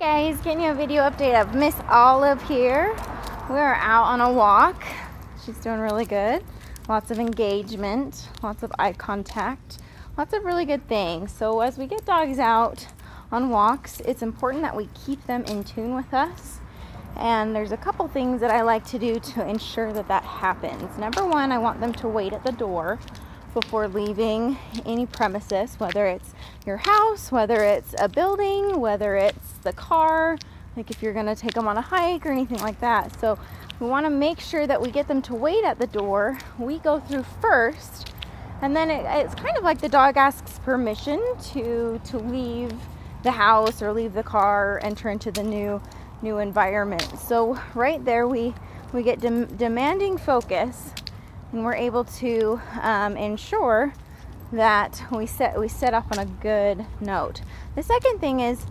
Guys, getting you a video update of Miss Olive here. We're out on a walk. She's doing really good. Lots of engagement, lots of eye contact, lots of really good things. So as we get dogs out on walks, it's important that we keep them in tune with us. And there's a couple things that I like to do to ensure that that happens. Number one, I want them to wait at the door before leaving any premises, whether it's your house, whether it's a building, whether it's the car, like if you're gonna take them on a hike or anything like that. So we wanna make sure that we get them to wait at the door. We go through first, and then it's kind of like the dog asks permission to leave the house or leave the car, enter into the new environment. So right there we get demanding focus, and we're able to ensure that we set off on a good note. The second thing is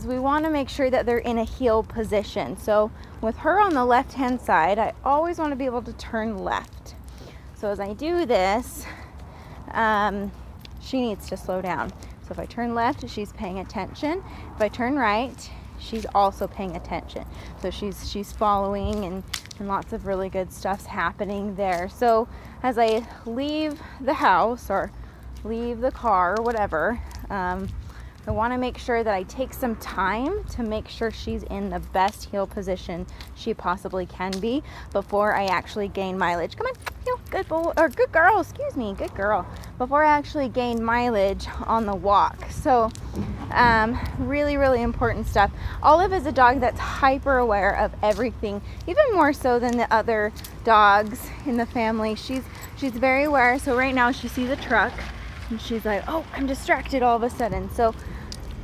we want to make sure that they're in a heel position. So with her on the left hand side, I always want to be able to turn left. So as I do this, she needs to slow down. So if I turn left, she's paying attention. If I turn right, she's also paying attention. So she's following, and lots of really good stuff's happening there. So as I leave the house or leave the car or whatever, I want to make sure that I take some time to make sure she's in the best heel position she possibly can be before I actually gain mileage. Come on, good boy, or good girl, excuse me, good girl. Before I actually gain mileage on the walk. So really, really important stuff. Olive is a dog that's hyper aware of everything, even more so than the other dogs in the family. She's very aware. So right now she sees a truck and she's like, oh, I'm distracted all of a sudden. So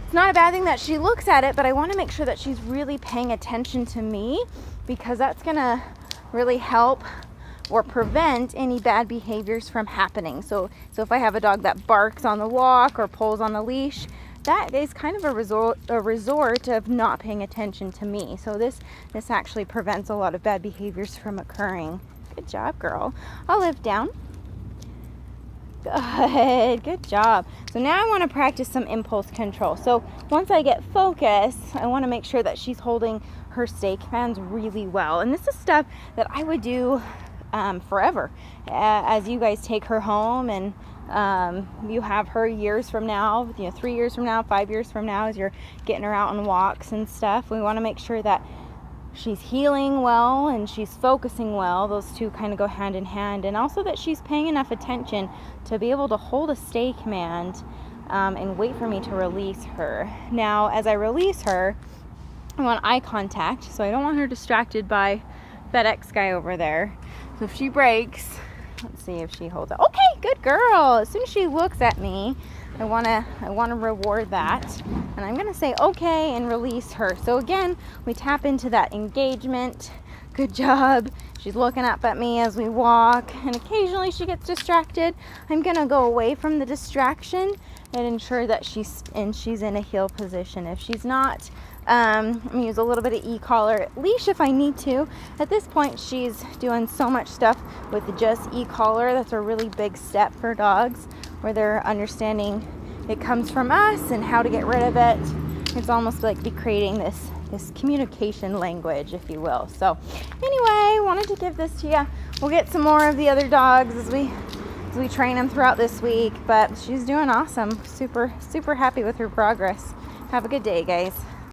it's not a bad thing that she looks at it, but I want to make sure that she's really paying attention to me, because that's gonna really help or prevent any bad behaviors from happening. So if I have a dog that barks on the walk or pulls on the leash, that is kind of a resort of not paying attention to me. So this actually prevents a lot of bad behaviors from occurring. Good job, girl. Olive, down. Good job. So now I want to practice some impulse control. So once I get focus, I want to make sure that she's holding her stay commands really well. And this is stuff that I would do forever. As you guys take her home and you have her years from now, 3 years from now, 5 years from now, as you're getting her out on walks and stuff, we want to make sure that she's healing well and she's focusing well. Those two kind of go hand in hand. And also that she's paying enough attention to be able to hold a stay command and wait for me to release her. Now, as I release her, I want eye contact, so I don't want her distracted by FedEx guy over there. So if she breaks, let's see if she holds it. Okay, good girl. As soon as she looks at me, I wanna reward that, and I'm gonna say okay and release her. So again, we tap into that engagement. Good job. She's looking up at me as we walk, and occasionally she gets distracted. I'm gonna go away from the distraction and ensure that she's in a heel position. If she's not, I'm gonna use a little bit of e-collar leash if I need to. At this point, she's doing so much stuff with just e-collar. That's a really big step for dogs, where they're understanding it comes from us and how to get rid of it. It's almost like be creating this communication language, if you will. So anyway, wanted to give this to you. We'll get some more of the other dogs as we train them throughout this week, but she's doing awesome. Super happy with her progress. Have a good day, guys.